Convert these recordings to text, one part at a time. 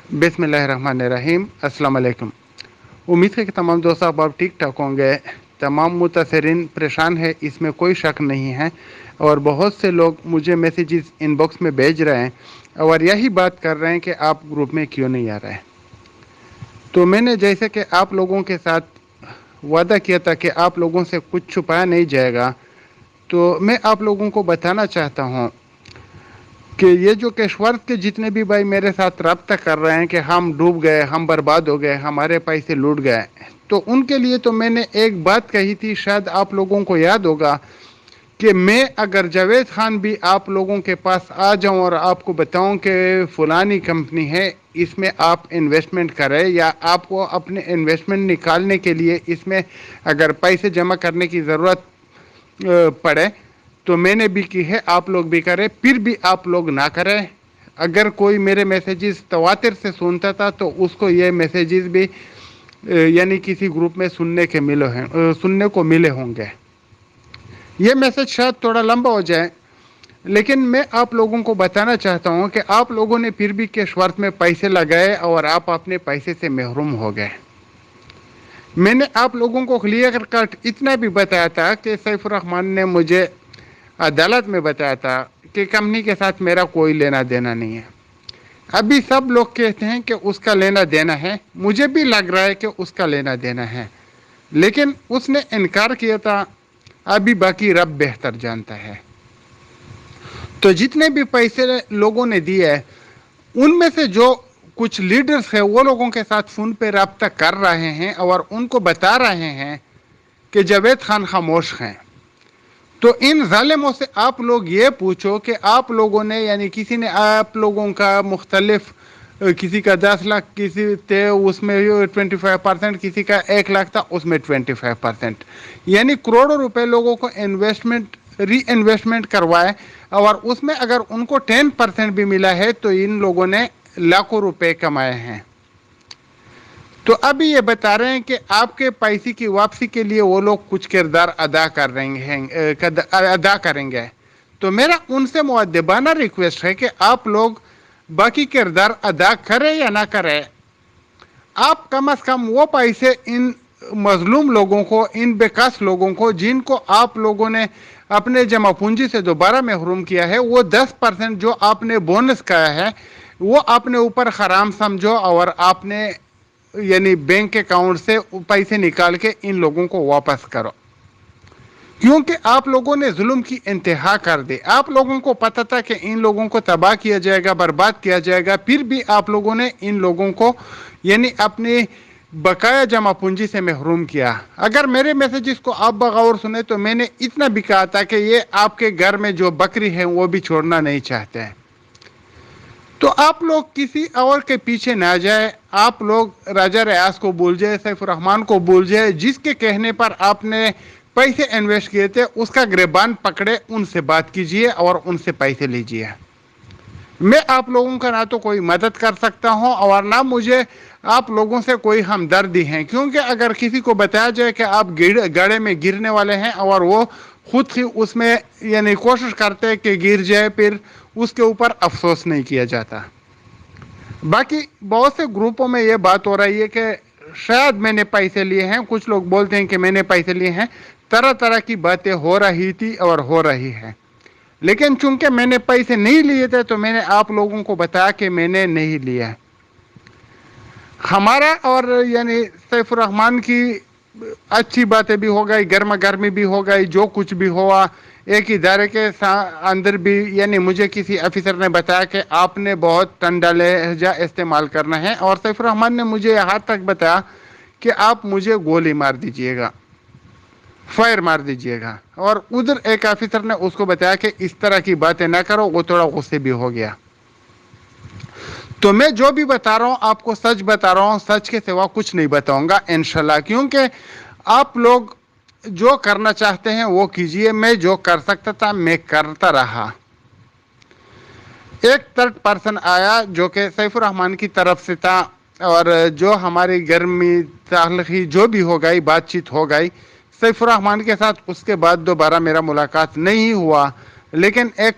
بسم اللہ الرحمن الرحیم۔ السلام علیکم۔ امید ہے کہ تمام دوست آپ ٹھیک ٹھاک ہوں گے۔ تمام متاثرین پریشان ہے، اس میں کوئی شک نہیں ہے، اور بہت سے لوگ مجھے میسیجز ان باکس میں بھیج رہے ہیں اور یہی بات کر رہے ہیں کہ آپ گروپ میں کیوں نہیں آ رہے۔ تو میں نے جیسے کہ آپ لوگوں کے ساتھ وعدہ کیا تھا کہ آپ لوگوں سے کچھ چھپایا نہیں جائے گا، تو میں آپ لوگوں کو بتانا چاہتا ہوں کہ یہ جو کیشورت کے جتنے بھی بھائی میرے ساتھ رابطہ کر رہے ہیں کہ ہم ڈوب گئے، ہم برباد ہو گئے، ہمارے پیسے لوٹ گئے، تو ان کے لیے تو میں نے ایک بات کہی تھی، شاید آپ لوگوں کو یاد ہوگا کہ میں اگر جاوید خان بھی آپ لوگوں کے پاس آ جاؤں اور آپ کو بتاؤں کہ فلانی کمپنی ہے، اس میں آپ انویسٹمنٹ کریں، یا آپ کو اپنے انویسٹمنٹ نکالنے کے لیے اس میں اگر پیسے جمع کرنے کی ضرورت پڑے تو میں نے بھی کی ہے، آپ لوگ بھی کریں، پھر بھی آپ لوگ نہ کریں۔ اگر کوئی میرے میسیجز تواتر سے سنتا تھا تو اس کو یہ میسیجز بھی یعنی کسی گروپ میں سننے کو ملے ہوں گے۔ یہ میسیج شاید تھوڑا لمبا ہو جائے، لیکن میں آپ لوگوں کو بتانا چاہتا ہوں کہ آپ لوگوں نے پھر بھی کیشورت میں پیسے لگائے اور آپ اپنے پیسے سے محروم ہو گئے۔ میں نے آپ لوگوں کو کلیئر کٹ اتنا بھی بتایا تھا کہ سیف الرحمان نے مجھے عدالت میں بتایا تھا کہ کمپنی کے ساتھ میرا کوئی لینا دینا نہیں ہے۔ ابھی سب لوگ کہتے ہیں کہ اس کا لینا دینا ہے، مجھے بھی لگ رہا ہے کہ اس کا لینا دینا ہے، لیکن اس نے انکار کیا تھا۔ ابھی باقی رب بہتر جانتا ہے۔ تو جتنے بھی پیسے لوگوں نے دیے، ان میں سے جو کچھ لیڈرز ہیں وہ لوگوں کے ساتھ فون پہ رابطہ کر رہے ہیں اور ان کو بتا رہے ہیں کہ جاوید خان خاموش ہیں۔ تو ان ظالموں سے آپ لوگ یہ پوچھو کہ آپ لوگوں نے یعنی کسی نے آپ لوگوں کا مختلف، کسی کا 10 لاکھ کسی تھے اس میں 25%، کسی کا 1 لاکھ تھا اس میں 25%، یعنی کروڑوں روپے لوگوں کو ری انویسٹمنٹ کروائے، اور اس میں اگر ان کو 10% بھی ملا ہے تو ان لوگوں نے لاکھوں روپے کمائے ہیں۔ تو ابھی یہ بتا رہے ہیں کہ آپ کے پیسے کی واپسی کے لیے وہ لوگ کچھ کردار ادا کریں گے۔ تو میرا ان سے مؤدبانہ ریکویسٹ ہے کہ آپ لوگ باقی کردار ادا کریں یا نہ کریں، آپ کم از کم وہ پیسے ان مظلوم لوگوں کو، ان بیکاس لوگوں کو جن کو آپ لوگوں نے اپنے جمع پونجی سے دوبارہ محروم کیا ہے، وہ 10% جو آپ نے بونس کہا ہے وہ آپ نے اوپر حرام سمجھو، اور آپ نے یعنی بینک اکاؤنٹ سے پیسے نکال کے ان لوگوں کو واپس کرو، کیونکہ آپ لوگوں نے ظلم کی انتہا کر دی۔ آپ لوگوں کو پتہ تھا کہ ان لوگوں کو تباہ کیا جائے گا، برباد کیا جائے گا، پھر بھی آپ لوگوں نے ان لوگوں کو یعنی اپنی بقایا جمع پونجی سے محروم کیا۔ اگر میرے میسیجز کو آپ بغور سنیں تو میں نے اتنا بھی کہا تھا کہ یہ آپ کے گھر میں جو بکری ہے وہ بھی چھوڑنا نہیں چاہتے ہیں۔ تو آپ لوگ کسی اور کے پیچھے نہ جائے، آپ لوگ راجہ ریاض کو بھول جائے، سیف الرحمان کو بھول جائے، جس کے کہنے پر آپ نے پیسے انویسٹ کیے تھے اس کا گریبان پکڑے، ان سے بات کیجئے اور ان سے پیسے لیجئے۔ میں آپ لوگوں کا نہ تو کوئی مدد کر سکتا ہوں اور نہ مجھے آپ لوگوں سے کوئی ہمدردی ہے، کیونکہ اگر کسی کو بتایا جائے کہ آپ گڑھے میں گرنے والے ہیں اور وہ خود ہی اس میں یعنی کوشش کرتے کہ گر جائے، پھر اس کے اوپر افسوس نہیں کیا جاتا۔ باقی بہت سے گروپوں میں یہ بات ہو رہی ہے کہ شاید میں نے پیسے لیے ہیں، کچھ لوگ بولتے ہیں کہ میں نے پیسے لیے ہیں، طرح طرح کی باتیں ہو رہی تھی اور ہو رہی ہے، لیکن چونکہ میں نے پیسے نہیں لیے تھے تو میں نے آپ لوگوں کو بتایا کہ میں نے نہیں لیا۔ ہمارا اور یعنی سیف الرحمان کی اچھی باتیں بھی ہو گئی، گرما گرمی بھی ہو گئی، جو کچھ بھی ہوا ایک ادارے کے اندر بھی، یعنی مجھے کسی افیسر نے بتایا کہ آپ نے بہت ٹنڈا لہجہ استعمال کرنا ہے، اور سیف الرحمان نے مجھے یہاں تک بتایا کہ آپ مجھے گولی مار دیجئے گا، فائر مار دیجئے گا، اور ادھر ایک افیسر نے اس کو بتایا کہ اس طرح کی باتیں نہ کرو، وہ تھوڑا غصے بھی ہو گیا۔ تو میں جو بھی بتا رہا ہوں آپ کو سچ بتا رہا ہوں، سچ کے سوا کچھ نہیں بتاؤں گا انشاءاللہ، کیونکہ آپ لوگ جو کرنا چاہتے ہیں وہ کیجئے، میں جو کر سکتا تھا میں کرتا رہا۔ ایک تھرڈ پرسن آیا جو کہ سیف الرحمان کی طرف سے تھا، اور جو ہماری گرمی تعلقی جو بھی ہو گئی، بات چیت ہو گئی سیف الرحمان کے ساتھ، اس کے بعد دوبارہ میرا ملاقات نہیں ہوا، لیکن ایک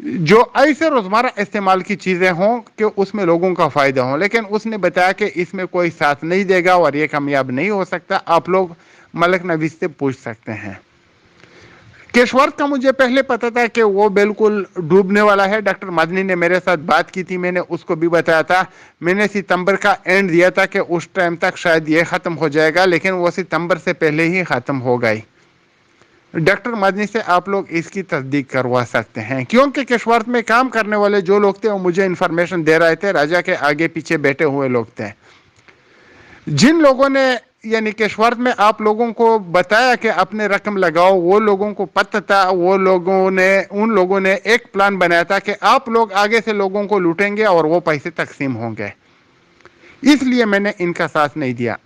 جو ایسے روزمرہ استعمال کی چیزیں ہوں کہ اس میں لوگوں کا فائدہ ہو، لیکن اس نے بتایا کہ اس میں کوئی ساتھ نہیں دے گا اور یہ کامیاب نہیں ہو سکتا. آپ لوگ ملک نویز سے پوچھ سکتے ہیں. کیشورت کا مجھے پہلے پتا تھا کہ وہ بالکل ڈوبنے والا ہے. ڈاکٹر مدنی نے میرے ساتھ بات کی تھی، میں نے اس کو بھی بتایا تھا. میں نے ستمبر کا اینڈ دیا تھا کہ اس ٹائم تک شاید یہ ختم ہو جائے گا، لیکن وہ ستمبر سے پہلے ہی ختم ہو گئی. ڈاکٹر مدنی سے آپ لوگ اس کی تصدیق کروا سکتے ہیں، کیونکہ کیشورت میں کام کرنے والے جو لوگ تھے وہ مجھے انفارمیشن دے رہے تھے. راجا کے آگے پیچھے بیٹھے ہوئے لوگ تھے. جن لوگوں نے یعنی کیشورت میں آپ لوگوں کو بتایا کہ اپنے رقم لگاؤ، وہ لوگوں کو پتہ تھا. وہ ان لوگوں نے ایک پلان بنایا تھا کہ آپ لوگ آگے سے لوگوں کو لوٹیں گے اور وہ پیسے تقسیم ہوں گے. اس لیے میں نے ان کا ساتھ نہیں دیا.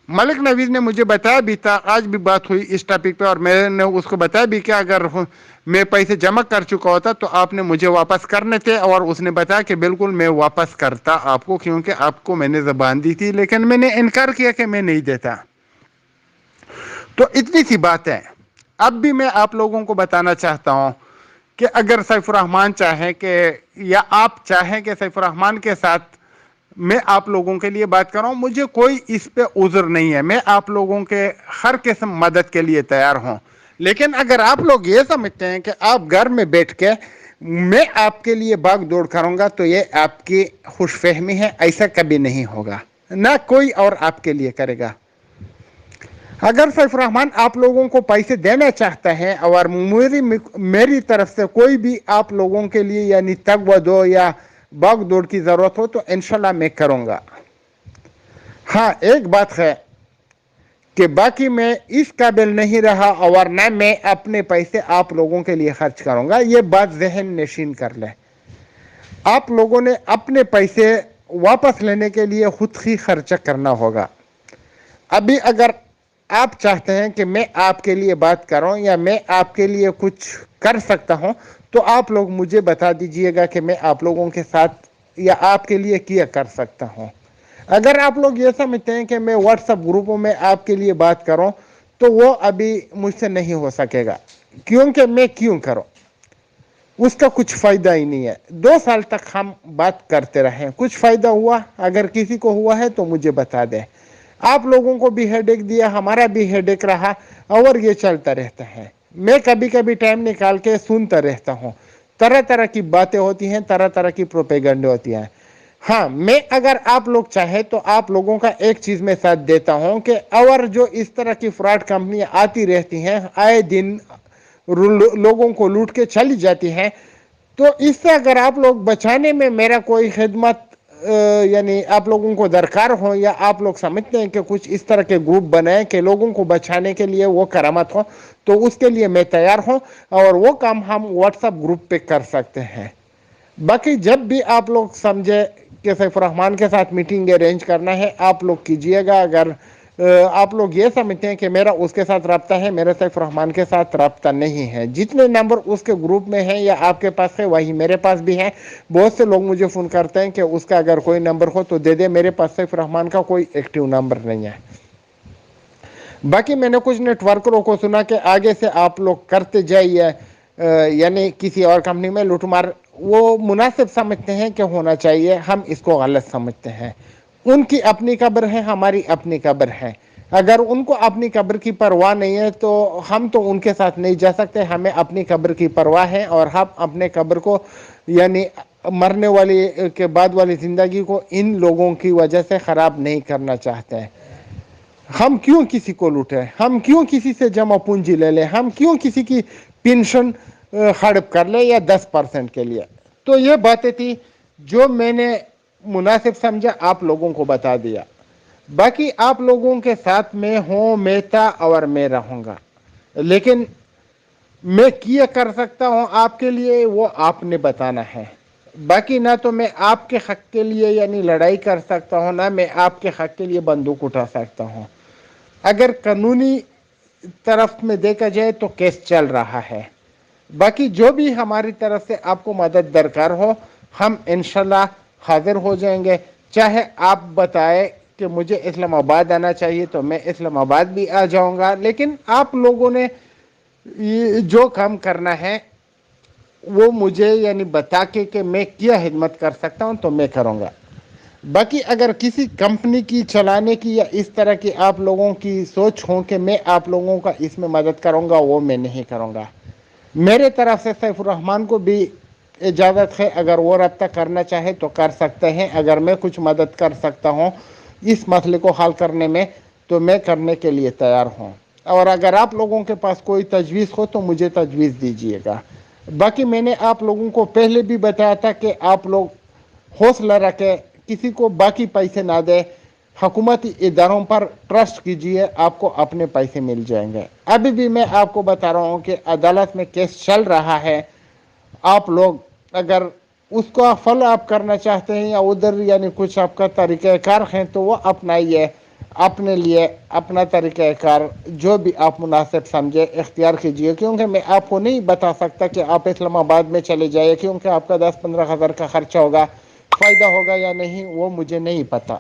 ملک نویز نے مجھے بتایا بھی تھا، آج بھی بات ہوئی اس ٹاپک پہ، اور میں نے اس کو بتایا بھی کہ اگر میں پیسے جمع کر چکا ہوتا تو آپ نے مجھے واپس کرنے تھے. اور اس نے بتایا کہ بالکل میں واپس کرتا آپ کو، کیونکہ آپ کو میں نے زبان دی تھی، لیکن میں نے انکار کیا کہ میں نہیں دیتا. تو اتنی سی بات ہے. اب بھی میں آپ لوگوں کو بتانا چاہتا ہوں کہ اگر سیف الرحمان چاہیں کہ یا آپ چاہیں کہ سیف الرحمان کے ساتھ میں آپ لوگوں کے لیے بات کر رہا ہوں، مجھے کوئی اس پہ عذر نہیں ہے. میں آپ لوگوں کے ہر قسم مدد کے لیے تیار ہوں. لیکن اگر آپ لوگ یہ سمجھتے ہیں کہ آپ گھر میں بیٹھ کے میں آپ کے لیے بھاگ دوڑ کروں گا تو یہ آپ کی خوش فہمی ہے. ایسا کبھی نہیں ہوگا، نہ کوئی اور آپ کے لیے کرے گا. اگر سیف الرحمان آپ لوگوں کو پیسے دینا چاہتا ہے اور میری طرف سے کوئی بھی آپ لوگوں کے لیے یعنی تگ و دو یا باغ دوڑ کی ضرورت ہو تو انشاءاللہ میں کروں گا. ہاں ایک بات ہے کہ باقی میں اس قابل نہیں رہا اور نہ میں اپنے پیسے آپ لوگوں کے لیے خرچ کروں گا. یہ بات ذہن نشین کر لیں. آپ لوگوں نے اپنے پیسے واپس لینے کے لیے خود ہی خرچہ کرنا ہوگا. ابھی اگر آپ چاہتے ہیں کہ میں آپ کے لیے بات کروں یا میں آپ کے لیے کچھ کر سکتا ہوں تو آپ لوگ مجھے بتا دیجئے گا کہ میں آپ لوگوں کے ساتھ یا آپ کے لیے کیا کر سکتا ہوں. اگر آپ لوگ یہ سمجھتے ہیں کہ میں واٹس ایپ گروپوں میں آپ کے لیے بات کروں تو وہ ابھی مجھ سے نہیں ہو سکے گا، کیونکہ میں کیوں کروں، اس کا کچھ فائدہ ہی نہیں ہے. 2 سال تک ہم بات کرتے رہے، کچھ فائدہ ہوا؟ اگر کسی کو ہوا ہے تو مجھے بتا دیں. آپ لوگوں کو بھی ہیڈ ایک دیا، ہمارا بھی ہیڈ ایک رہا، اور یہ چلتا رہتا ہے. میں کبھی کبھی ٹائم نکال کے سنتا رہتا ہوں. طرح طرح کی باتیں ہوتی ہیں، طرح طرح کی پروپیگنڈ ہوتی ہیں. ہاں میں اگر آپ لوگ چاہے تو آپ لوگوں کا ایک چیز میں ساتھ دیتا ہوں کہ اور جو اس طرح کی فراڈ کمپنیاں آتی رہتی ہیں آئے دن لوگوں کو لوٹ کے چلی جاتی ہیں، تو اس سے اگر آپ لوگ بچانے میں میرا کوئی خدمت یعنی آپ لوگوں کو درکار ہو یا آپ لوگ سمجھتے ہیں کہ کچھ اس طرح کے گروپ بنائیں کہ لوگوں کو بچانے کے لیے وہ کرامت ہو تو اس کے لیے میں تیار ہوں، اور وہ کام ہم واٹس ایپ گروپ پہ کر سکتے ہیں. باقی جب بھی آپ لوگ سمجھے کہ سیف الرحمان کے ساتھ میٹنگ ارینج کرنا ہے آپ لوگ کیجئے گا. اگر آپ لوگ یہ سمجھتے ہیں کہ میرا اس کے ساتھ رابطہ ہے، میرا سیف الرحمان کے ساتھ رابطہ نہیں ہے، جتنے نمبر اس کے گروپ میں ہیں یا آپ کے پاس ہے وہی میرے پاس بھی ہیں. بہت سے لوگ مجھے فون کرتے ہیں کہ اس کا اگر کوئی نمبر ہو تو دے دے. میرے پاس سیف الرحمان کا کوئی ایکٹیو نمبر نہیں ہے. باقی میں نے کچھ نیٹ ورکروں کو سنا کہ آگے سے آپ لوگ کرتے جائیے یعنی کسی اور کمپنی میں لوٹ مار، وہ مناسب سمجھتے ہیں کہ ہونا چاہیے، ہم اس کو غلط سمجھتے ہیں. ان کی اپنی قبر ہے، ہماری اپنی قبر ہے. اگر ان کو اپنی قبر کی پرواہ نہیں ہے تو ہم تو ان کے ساتھ نہیں جا سکتے. ہمیں اپنی قبر کی پرواہ ہے اور ہم اپنے قبر کو یعنی مرنے والی کے بعد والی زندگی کو ان لوگوں کی وجہ سے خراب نہیں کرنا چاہتے ہیں. ہم کیوں کسی کو لوٹیں، ہم کیوں کسی سے جمع پونجی لے لیں، ہم کیوں کسی کی پینشن ہڑپ کر لیں یا 10% کے لیے. تو یہ باتیں تھی جو میں نے مناسب سمجھا آپ لوگوں کو بتا دیا. باقی آپ لوگوں کے ساتھ میں ہوں، میں تھا اور میں رہوں گا. لیکن میں کیا کر سکتا ہوں آپ کے لیے وہ آپ نے بتانا ہے. باقی نہ تو میں آپ کے حق کے لیے یعنی لڑائی کر سکتا ہوں، نہ میں آپ کے حق کے لیے بندوق اٹھا سکتا ہوں. اگر قانونی طرف میں دیکھا جائے تو کیس چل رہا ہے. باقی جو بھی ہماری طرف سے آپ کو مدد درکار ہو ہم انشاءاللہ حاضر ہو جائیں گے. چاہے آپ بتائیں کہ مجھے اسلام آباد آنا چاہیے تو میں اسلام آباد بھی آ جاؤں گا. لیکن آپ لوگوں نے جو کام کرنا ہے وہ مجھے یعنی بتا کے کہ میں کیا خدمت کر سکتا ہوں تو میں کروں گا. باقی اگر کسی کمپنی کی چلانے کی یا اس طرح کی آپ لوگوں کی سوچ ہو کہ میں آپ لوگوں کا اس میں مدد کروں گا، وہ میں نہیں کروں گا. میرے طرف سے سیف الرحمان کو بھی اجازت ہے، اگر وہ رابطہ کرنا چاہے تو کر سکتے ہیں. اگر میں کچھ مدد کر سکتا ہوں اس مسئلے کو حل کرنے میں تو میں کرنے کے لیے تیار ہوں. اور اگر آپ لوگوں کے پاس کوئی تجویز ہو تو مجھے تجویز دیجیے گا. باقی میں نے آپ لوگوں کو پہلے بھی بتایا تھا کہ آپ لوگ حوصلہ رکھیں، کسی کو باقی پیسے نہ دیں، حکومتی اداروں پر ٹرسٹ کیجیے، آپ کو اپنے پیسے مل جائیں گے. ابھی بھی میں آپ کو بتا رہا ہوں کہ عدالت میں کیس چل رہا ہے. آپ لوگ اگر اس کو فالو اپ کرنا چاہتے ہیں یا ادھر یعنی کچھ آپ کا طریقہ کار ہے تو وہ اپنائیے، اپنے لیے اپنا طریقہ کار جو بھی آپ مناسب سمجھے اختیار کیجیے. کیونکہ میں آپ کو نہیں بتا سکتا کہ آپ اسلام آباد میں چلے جائیں، کیونکہ آپ کا 10-15 ہزار کا خرچہ ہوگا، فائدہ ہوگا یا نہیں وہ مجھے نہیں پتا.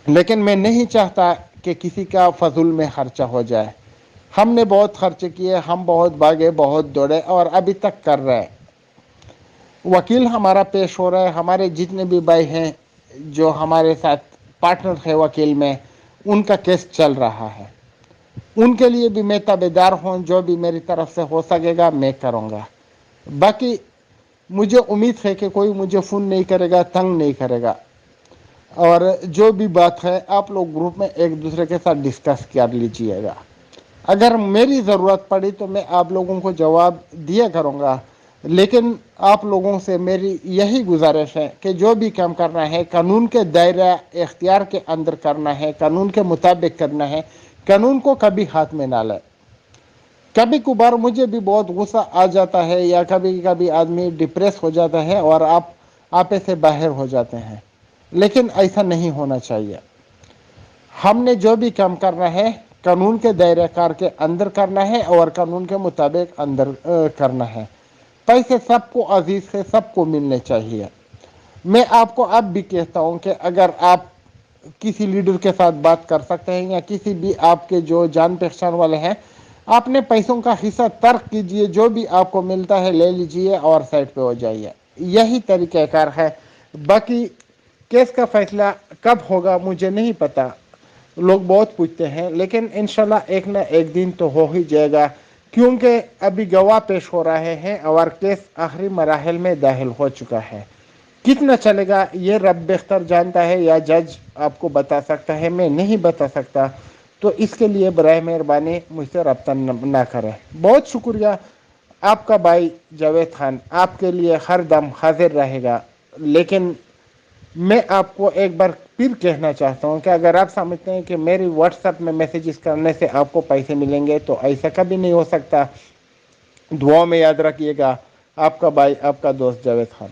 لیکن میں نہیں چاہتا کہ کسی کا فضول میں خرچہ ہو جائے. ہم نے بہت خرچ کیے، ہم بہت بھاگے، بہت دوڑے اور ابھی تک کر رہے ہیں. وکیل ہمارا پیش ہو رہا ہے، ہمارے جتنے بھی بھائی ہیں جو ہمارے ساتھ پارٹنر ہے وکیل میں، ان کا کیس چل رہا ہے. ان کے لیے بھی میں تابع دار ہوں، جو بھی میری طرف سے ہو سکے گا میں کروں گا. باقی مجھے امید ہے کہ کوئی مجھے فون نہیں کرے گا، تنگ نہیں کرے گا. اور جو بھی بات ہے آپ لوگ گروپ میں ایک دوسرے کے ساتھ ڈسکس کر لیجیے گا. اگر میری ضرورت پڑی تو میں آپ لوگوں کو جواب دیا کروں گا. لیکن آپ لوگوں سے میری یہی گزارش ہے کہ جو بھی کام کرنا ہے قانون کے دائرہ اختیار کے اندر کرنا ہے، قانون کے مطابق کرنا ہے. قانون کو کبھی ہاتھ میں نہ لائے. کبھی کبھار مجھے بھی بہت غصہ آ جاتا ہے یا کبھی کبھی آدمی ڈپریس ہو جاتا ہے اور آپ آپے سے باہر ہو جاتے ہیں، لیکن ایسا نہیں ہونا چاہیے. ہم نے جو بھی کام کرنا ہے قانون کے دائرہ کار کے اندر کرنا ہے اور قانون کے مطابق اندر کرنا ہے. پیسے سب کو عزیز سے سب کو ملنے چاہیے. میں آپ کو اب بھی کہتا ہوں کہ اگر آپ کسی لیڈر کے ساتھ بات کر سکتے ہیں یا کسی بھی آپ کے جو جان پہچان والے ہیں، اپنے پیسوں کا حصہ ترک کیجئے، جو بھی آپ کو ملتا ہے لے لیجئے اور سائڈ پہ ہو جائیے. یہی طریقہ کار ہے. باقی کیس کا فیصلہ کب ہوگا مجھے نہیں پتا. لوگ بہت پوچھتے ہیں لیکن انشاءاللہ ایک نہ ایک دن تو ہو ہی جائے گا. کیونکہ ابھی گواہ پیش ہو رہے ہیں اور کیس آخری مراحل میں داخل ہو چکا ہے. کتنا چلے گا یہ رب بہتر جانتا ہے یا جج آپ کو بتا سکتا ہے، میں نہیں بتا سکتا. تو اس کے لیے برائے مہربانی مجھ سے رابطہ نہ کریں. بہت شکریہ. آپ کا بھائی جاوید خان آپ کے لیے ہر دم حاضر رہے گا. لیکن میں آپ کو ایک بار پھر کہنا چاہتا ہوں کہ اگر آپ سمجھتے ہیں کہ میری واٹس ایپ میں میسیجز کرنے سے آپ کو پیسے ملیں گے تو ایسا کبھی نہیں ہو سکتا. دعاؤں میں یاد رکھیے گا. آپ کا بھائی، آپ کا دوست جاوید خان.